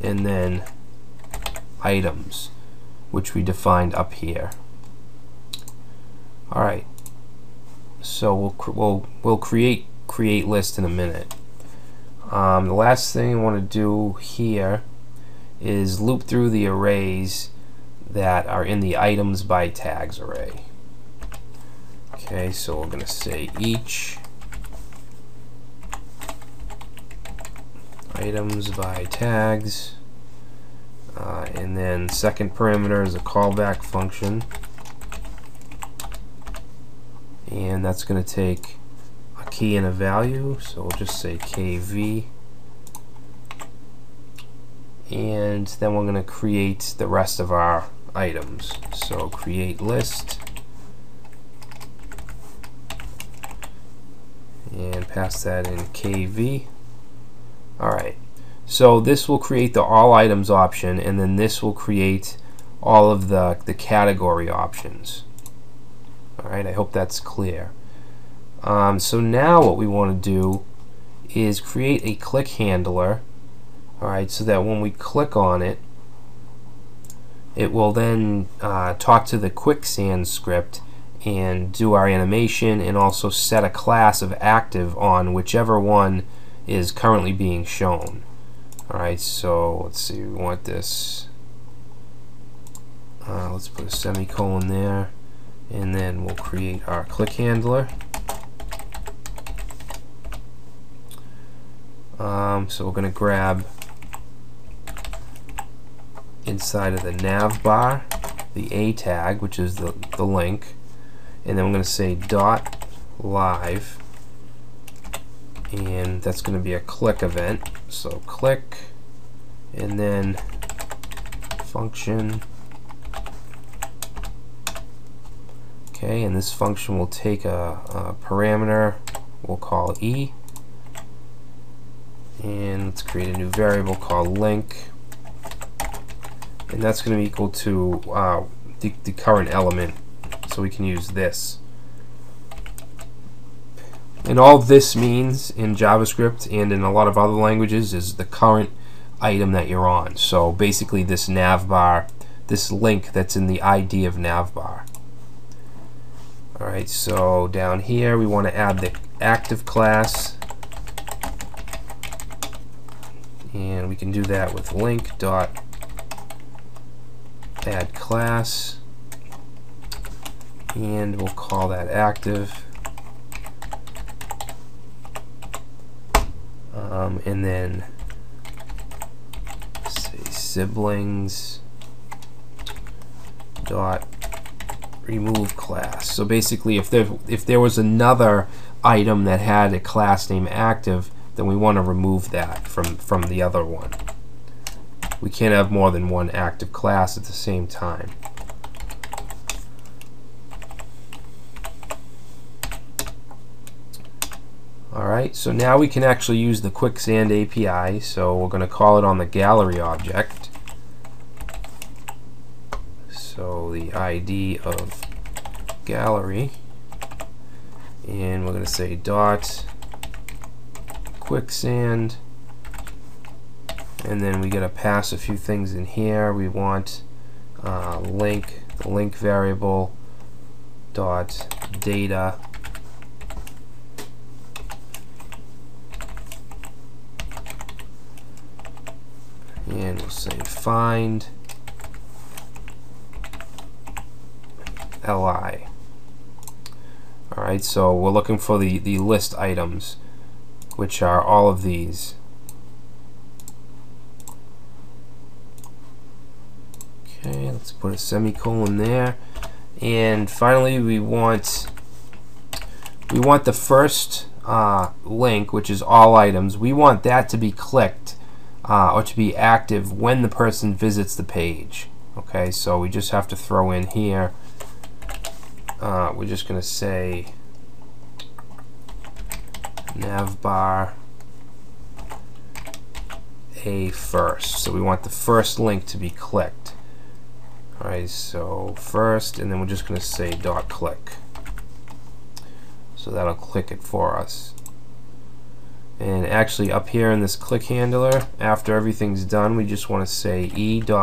and then items, which we defined up here. All right. So we'll create list in a minute. The last thing I want to do here is loop through the arrays that are in the items by tags array. Okay, so we're going to say each items by tags, and then second parameter is a callback function, and that's going to take a key and a value, so we'll just say kv, and then we're going to create the rest of our items. So create list, and pass that in kv. Alright, so this will create the all items option, and then this will create all of the category options. Alright, I hope that's clear. So now what we want to do is create a click handler, alright, so that when we click on it, it will then talk to the Quicksand script and do our animation, and also set a class of active on whichever one is currently being shown. Alright, so let's see, we want this, let's put a semicolon there, and then we'll create our click handler. So we're going to grab inside of the nav bar the A tag, which is the link, and then we're going to say dot live, and that's going to be a click event. So click, and then function. Okay, and this function will take a parameter we'll call e, and let's create a new variable called link, and that's going to be equal to the current element, so we can use this. And all this means in JavaScript and in a lot of other languages is the current item that you're on. So basically this navbar, this link that's in the ID of navbar. Alright, so down here we want to add the active class, and we can do that with link dot add class, and we'll call that active, and then say siblings dot remove class. So basically if there was another item that had a class name active, then we want to remove that from the other one. We can't have more than one active class at the same time. Alright, so now we can actually use the Quicksand API, so we're going to call it on the gallery object. So the ID of gallery, and we're going to say dot Quicksand, and then we got to pass a few things in here. We want link, the link variable dot data, and we'll say find li. Alright, so we're looking for the list items, which are all of these. Okay, let's put a semicolon there, and finally we want the first link, which is all items. We want that to be clicked or to be active when the person visits the page. Okay, so we just have to throw in here, we're just going to say navbar a first. So we want the first link to be clicked. Alright, so first, and then we're just going to say dot click. So that'll click it for us. And actually up here in this click handler, after everything's done, we just want to say e.prevent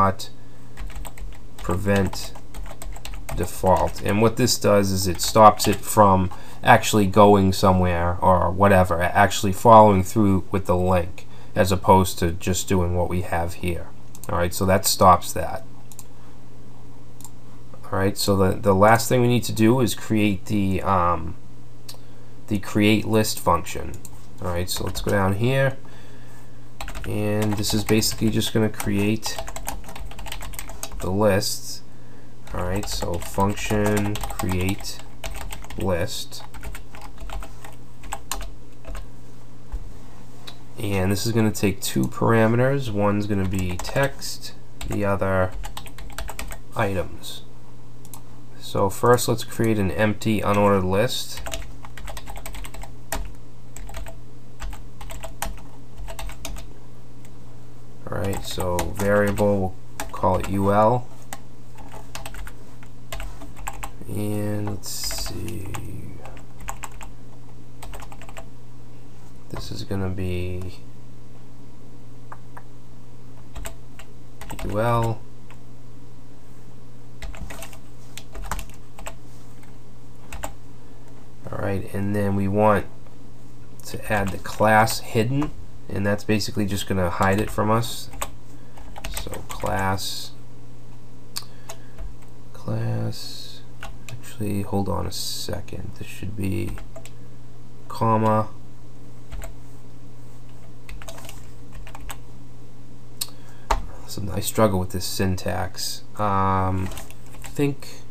default. And what this does is it stops it from actually going somewhere or whatever, actually following through with the link, as opposed to just doing what we have here. Alright, so that stops that. Alright, so the last thing we need to do is create the create list function. Alright, so let's go down here, and this is basically just going to create the lists. Alright, so function create list, and this is going to take two parameters. One's going to be text, the other items. So first let's create an empty unordered list. Alright, so variable, we'll call it UL. And let's see, this is going to be UL. Alright, and then we want to add the class hidden, and that's basically just going to hide it from us. So class, actually hold on a second, this should be comma, so I struggle with this syntax. I think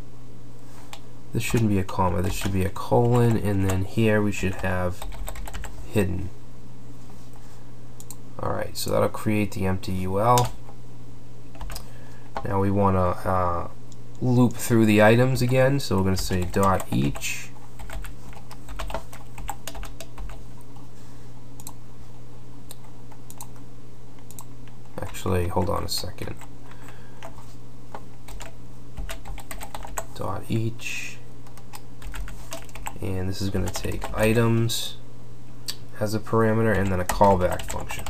this shouldn't be a comma, this should be a colon, and then here we should have hidden. Alright, so that'll create the empty UL. Now we want to loop through the items again, so we're going to say dot each. Actually, hold on a second. Dot each, and this is going to take items as a parameter, and then a callback function.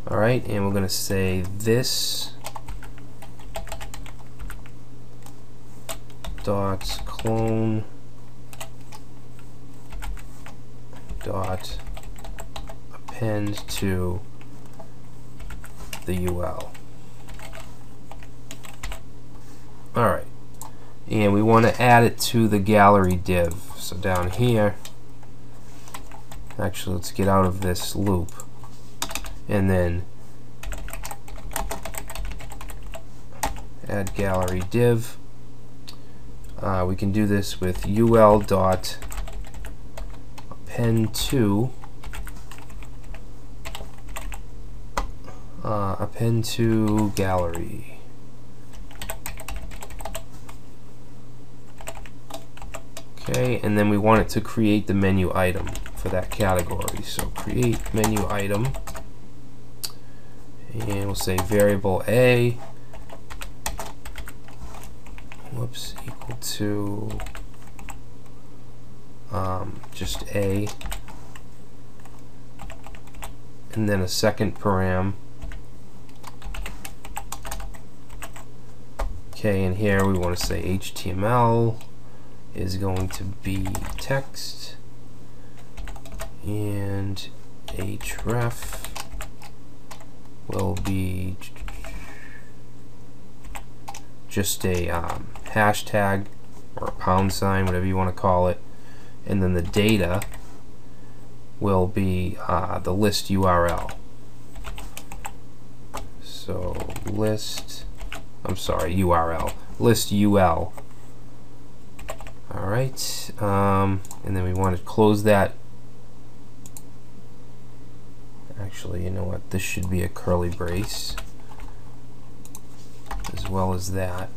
Alright, and we're going to say this dot clone dot append to the UL. Alright, and we want to add it to the gallery div. So down here, actually let's get out of this loop, and then add gallery div. We can do this with ul dot append to gallery. Okay, and then we want it to create the menu item for that category. So create menu item, and we'll say variable a, whoops, equal to just a, and then a second param. Okay, and here we want to say HTML is going to be text, and href will be just a hashtag or a pound sign, whatever you want to call it, and then the data will be the list URL. So list, I'm sorry, URL, list UL. Alright, and then we want to close that. Actually, you know what, this should be a curly brace as well as that.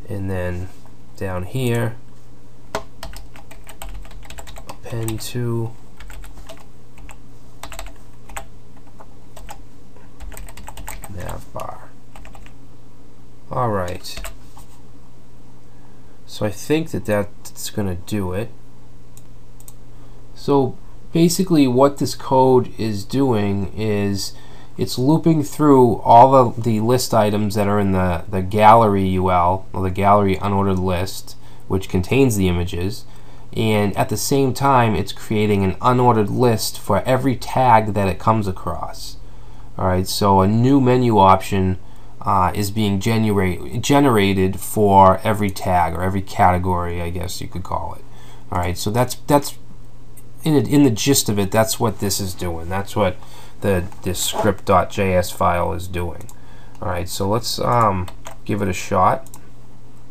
And then down here, append to navbar. Alright, So I think that's going to do it. So basically what this code is doing is it's looping through all the list items that are in the gallery UL, or the gallery unordered list, which contains the images, and at the same time it's creating an unordered list for every tag that it comes across. Alright, so a new menu option is being generated for every tag, or every category, I guess you could call it. Alright, so that's in the gist of it, that's what this is doing. That's what this script.js file is doing. Alright, so let's give it a shot.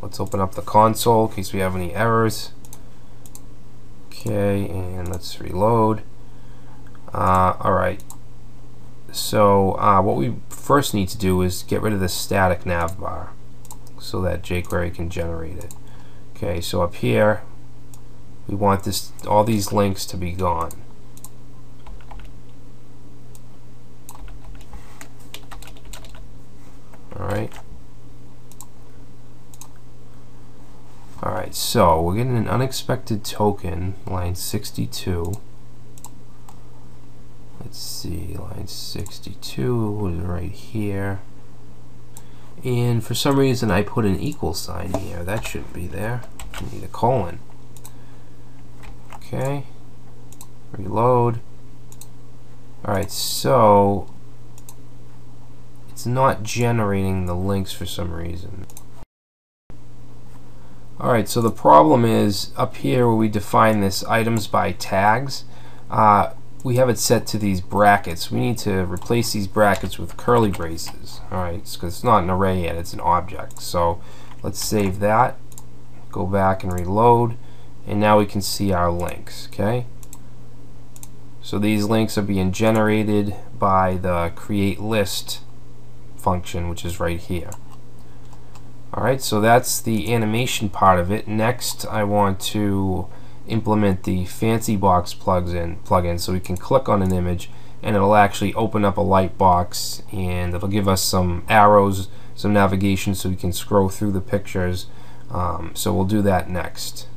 Let's open up the console in case we have any errors. Okay, and let's reload. Alright, so what we first need to do is get rid of the static navbar so that jQuery can generate it. Okay, so up here we want all these links to be gone. Alright. Alright, so we're getting an unexpected token, line 62. Let's see, line 62 is right here. And for some reason I put an equal sign here. That shouldn't be there. We need a colon. Okay. Reload. Alright, so it's not generating the links for some reason. Alright, so the problem is up here where we define this items by tags, we have it set to these brackets. We need to replace these brackets with curly braces. Alright, because it's not an array yet, it's an object. So let's save that, go back and reload, and now we can see our links. Okay, so these links are being generated by the create list function, which is right here. Alright, so that's the animation part of it. Next, I want to implement the Fancy Box plugin so we can click on an image and it'll actually open up a light box and it'll give us some arrows, some navigation so we can scroll through the pictures. So we'll do that next.